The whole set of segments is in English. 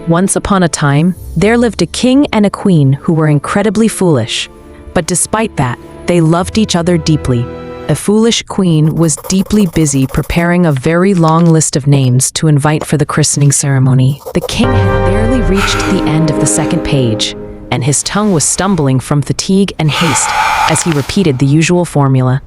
Once upon a time, there lived a king and a queen who were incredibly foolish. But despite that, they loved each other deeply. A foolish queen was deeply busy preparing a very long list of names to invite for the christening ceremony. The king had barely reached the end of the second page, and his tongue was stumbling from fatigue and haste as he repeated the usual formula.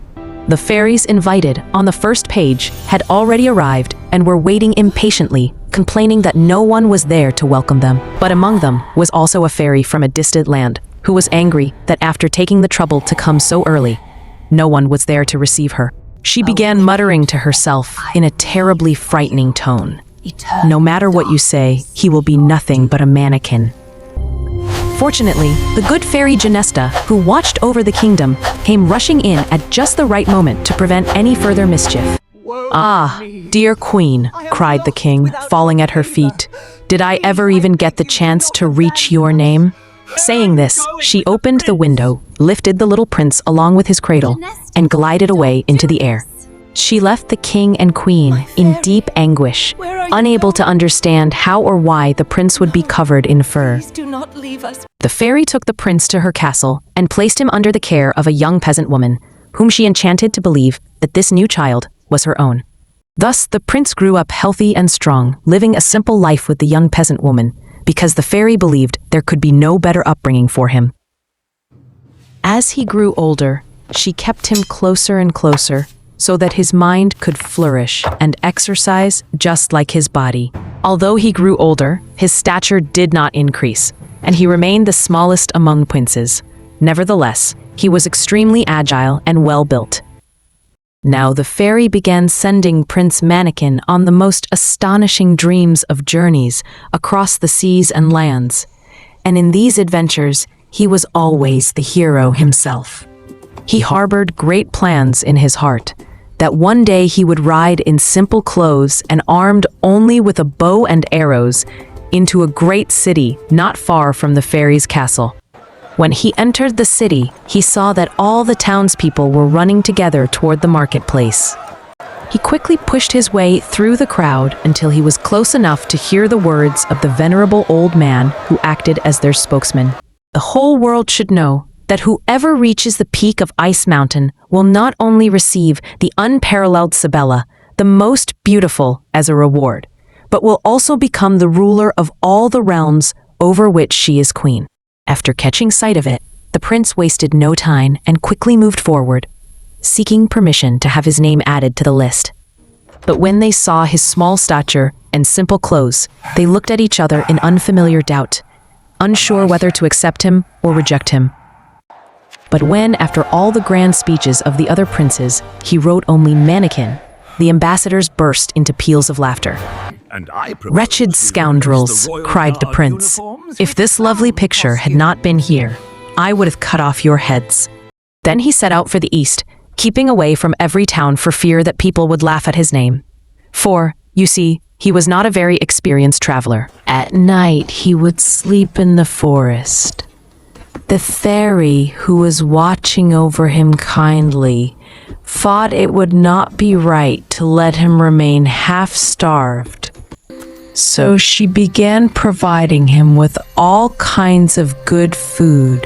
The fairies invited on the first page had already arrived and were waiting impatiently, complaining that no one was there to welcome them. But among them was also a fairy from a distant land, who was angry that after taking the trouble to come so early, no one was there to receive her. She began muttering to herself in a terribly frightening tone. "No matter what you say, he will be nothing but a mannequin." Fortunately, the good fairy Genesta, who watched over the kingdom, came rushing in at just the right moment to prevent any further mischief. "Ah, dear queen," cried the king, falling at her feet, "did I ever even get the chance to reach your name?" Saying this, she opened the window, lifted the little prince along with his cradle, and glided away into the air. She left the king and queen in deep anguish, unable to understand how or why the prince would be covered in fur. The fairy took the prince to her castle and placed him under the care of a young peasant woman, whom she enchanted to believe that this new child was her own. Thus, the prince grew up healthy and strong, living a simple life with the young peasant woman, because the fairy believed there could be no better upbringing for him. As he grew older, she kept him closer and closer, so that his mind could flourish and exercise just like his body. Although he grew older, his stature did not increase, and he remained the smallest among princes. Nevertheless, he was extremely agile and well-built. Now the fairy began sending Prince Mannikin on the most astonishing dreams of journeys across the seas and lands, and in these adventures, he was always the hero himself. He harbored great plans in his heart, that one day he would ride in simple clothes and armed only with a bow and arrows into a great city not far from the fairy's castle. When he entered the city, he saw that all the townspeople were running together toward the marketplace. He quickly pushed his way through the crowd until he was close enough to hear the words of the venerable old man who acted as their spokesman. The whole world should know that whoever reaches the peak of Ice Mountain will not only receive the unparalleled Sabella, the most beautiful, as a reward, but will also become the ruler of all the realms over which she is queen. After catching sight of it, the prince wasted no time and quickly moved forward, seeking permission to have his name added to the list. But when they saw his small stature and simple clothes, they looked at each other in unfamiliar doubt, unsure whether to accept him or reject him. But when, after all the grand speeches of the other princes, he wrote only Mannikin, the ambassadors burst into peals of laughter. "Wretched scoundrels," cried the prince. "If this lovely picture had not been here, I would have cut off your heads." Then he set out for the east, keeping away from every town for fear that people would laugh at his name. For, you see, he was not a very experienced traveler. At night he would sleep in the forest. The fairy, who was watching over him kindly, thought it would not be right to let him remain half-starved. So she began providing him with all kinds of good food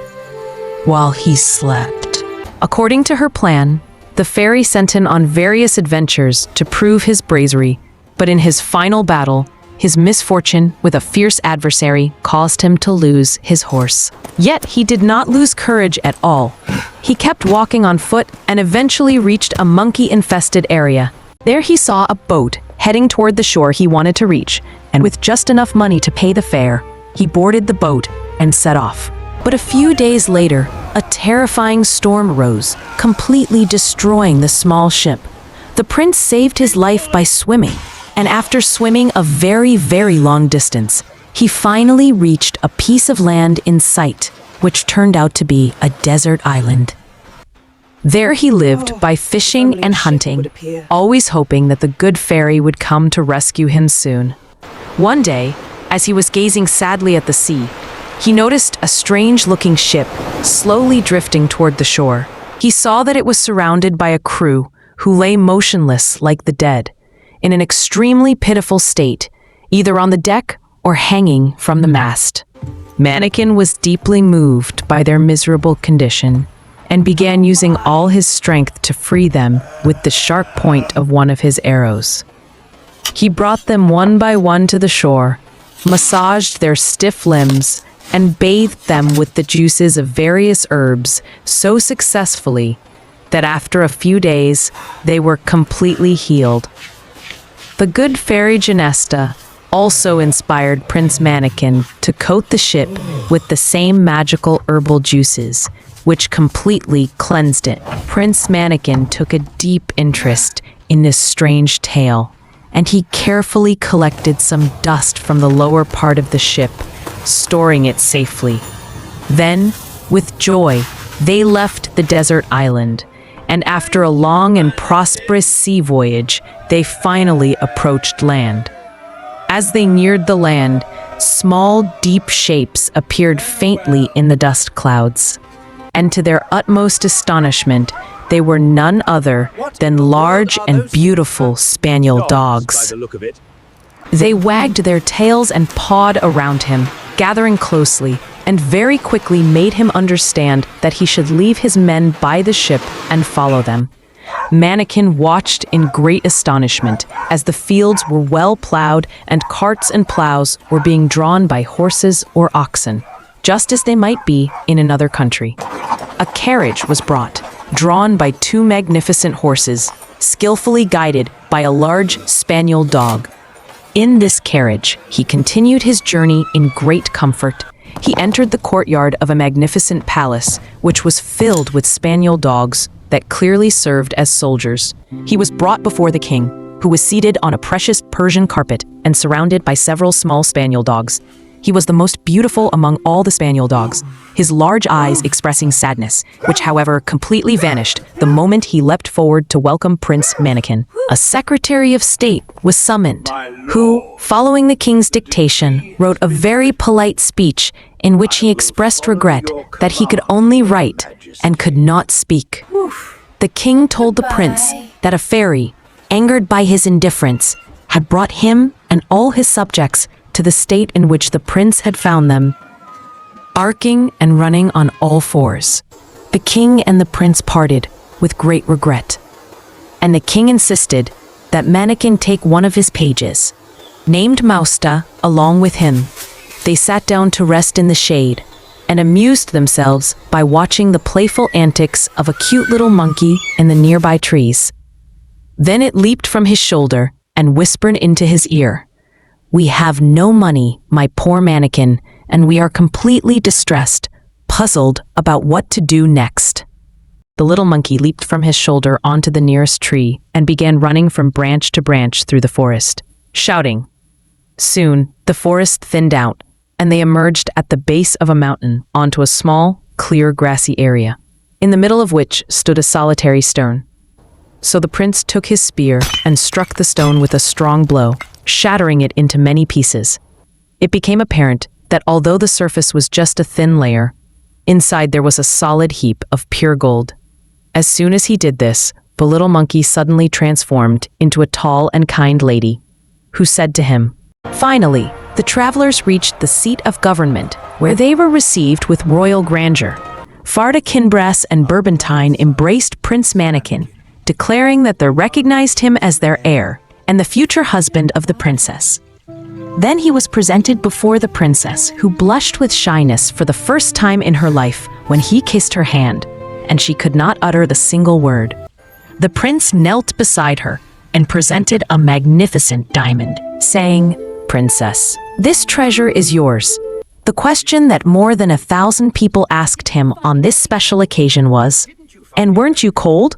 while he slept. According to her plan, the fairy sent him on various adventures to prove his bravery, but in his final battle, his misfortune with a fierce adversary caused him to lose his horse. Yet he did not lose courage at all. He kept walking on foot and eventually reached a monkey-infested area. There he saw a boat heading toward the shore he wanted to reach, and with just enough money to pay the fare, he boarded the boat and set off. But a few days later, a terrifying storm rose, completely destroying the small ship. The prince saved his life by swimming, and after swimming a very, very long distance, he finally reached a piece of land in sight, which turned out to be a desert island. There he lived by fishing and hunting, always hoping that the good fairy would come to rescue him soon. One day, as he was gazing sadly at the sea, he noticed a strange-looking ship slowly drifting toward the shore. He saw that it was surrounded by a crew who lay motionless like the dead, in an extremely pitiful state, either on the deck or hanging from the mast. Mannikin was deeply moved by their miserable condition and began using all his strength to free them with the sharp point of one of his arrows. He brought them one by one to the shore, massaged their stiff limbs, and bathed them with the juices of various herbs so successfully that after a few days they were completely healed. The good fairy Genesta also inspired Prince Mannikin to coat the ship with the same magical herbal juices, which completely cleansed it. Prince Mannikin took a deep interest in this strange tale, and he carefully collected some dust from the lower part of the ship, storing it safely. Then, with joy, they left the desert island, and after a long and prosperous sea voyage, they finally approached land. As they neared the land, small, deep shapes appeared faintly in the dust clouds, and to their utmost astonishment, they were none other than large and beautiful spaniel dogs. They wagged their tails and pawed around him, gathering closely, and very quickly made him understand that he should leave his men by the ship and follow them. Mannikin watched in great astonishment as the fields were well plowed and carts and plows were being drawn by horses or oxen, just as they might be in another country. A carriage was brought, drawn by two magnificent horses, skillfully guided by a large spaniel dog. In this carriage, he continued his journey in great comfort. He entered the courtyard of a magnificent palace, which was filled with spaniel dogs that clearly served as soldiers. He was brought before the king, who was seated on a precious Persian carpet and surrounded by several small spaniel dogs. He was the most beautiful among all the spaniel dogs, his large eyes expressing sadness, which however completely vanished the moment he leapt forward to welcome Prince Mannikin. A secretary of state was summoned, who, following the king's dictation, wrote a very polite speech in which he expressed regret that he could only write and could not speak. The king told the prince that a fairy, angered by his indifference, had brought him and all his subjects to the state in which the prince had found them, barking and running on all fours. The king and the prince parted with great regret, and the king insisted that Mannikin take one of his pages, named Mausta, along with him. They sat down to rest in the shade and amused themselves by watching the playful antics of a cute little monkey in the nearby trees. Then it leaped from his shoulder and whispered into his ear, "We have no money, my poor Mannikin, and we are completely distressed, puzzled about what to do next." The little monkey leaped from his shoulder onto the nearest tree and began running from branch to branch through the forest, shouting. Soon, the forest thinned out, and they emerged at the base of a mountain onto a small, clear, grassy area, in the middle of which stood a solitary stone. So the prince took his spear and struck the stone with a strong blow, shattering it into many pieces. It became apparent that although the surface was just a thin layer, inside there was a solid heap of pure gold. As soon as he did this, the little monkey suddenly transformed into a tall and kind lady, who said to him, "Finally, the travelers reached the seat of government, where they were received with royal grandeur." Farda Kinbrass and Bourbantine embraced Prince Mannikin, declaring that they recognized him as their heir and the future husband of the princess. Then he was presented before the princess, who blushed with shyness for the first time in her life when he kissed her hand, and she could not utter the single word. The prince knelt beside her and presented a magnificent diamond, saying, "Princess, this treasure is yours." The question that more than 1,000 people asked him on this special occasion was, "And weren't you cold?"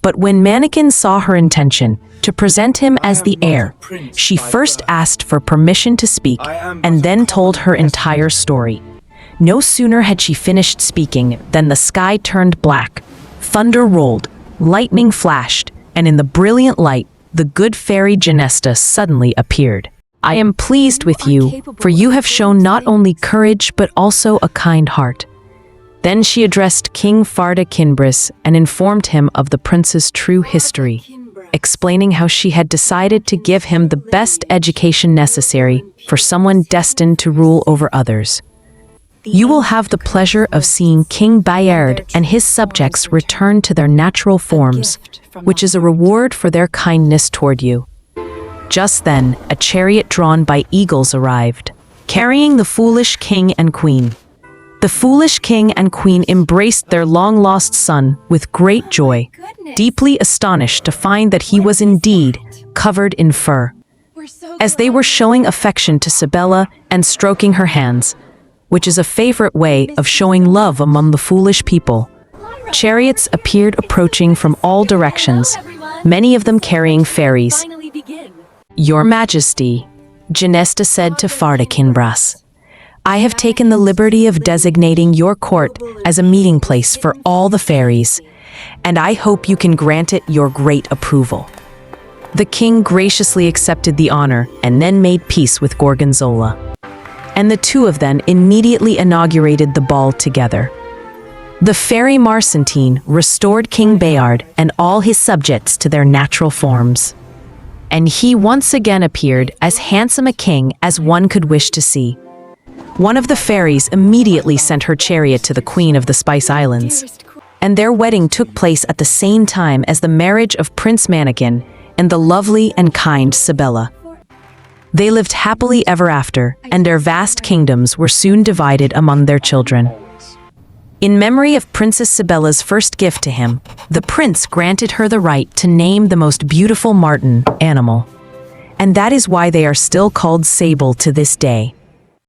But when Mannikin saw her intention to present him as the heir, she first asked for permission to speak and then told her entire story. No sooner had she finished speaking than the sky turned black, thunder rolled, lightning flashed, and in the brilliant light, the good fairy Genesta suddenly appeared. "I am pleased with you, for you have shown not only courage but also a kind heart." Then she addressed King Farda Kinbris and informed him of the prince's true history. explaining how she had decided to give him the best education necessary for someone destined to rule over others. You will have the pleasure of seeing King Bayard and his subjects return to their natural forms, which is a reward for their kindness toward you. Just then, a chariot drawn by eagles arrived, carrying the foolish king and queen. The foolish king and queen embraced their long-lost son with great joy, deeply astonished to find that he was indeed covered in fur. As they were showing affection to Sabella and stroking her hands, which is a favorite way of showing love among the foolish people, chariots appeared approaching from all directions, many of them carrying fairies. "Your Majesty," Genesta said to Fardakinbras, "I have taken the liberty of designating your court as a meeting place for all the fairies, and I hope you can grant it your great approval." The king graciously accepted the honor and then made peace with Gorgonzola, and the two of them immediately inaugurated the ball together. The fairy Marcentine restored King Bayard and all his subjects to their natural forms, and he once again appeared as handsome a king as one could wish to see. One of the fairies immediately sent her chariot to the Queen of the Spice Islands, and their wedding took place at the same time as the marriage of Prince Mannikin and the lovely and kind Sabella. They lived happily ever after, and their vast kingdoms were soon divided among their children. In memory of Princess Sabella's first gift to him, the prince granted her the right to name the most beautiful marten animal. And that is why they are still called sable to this day.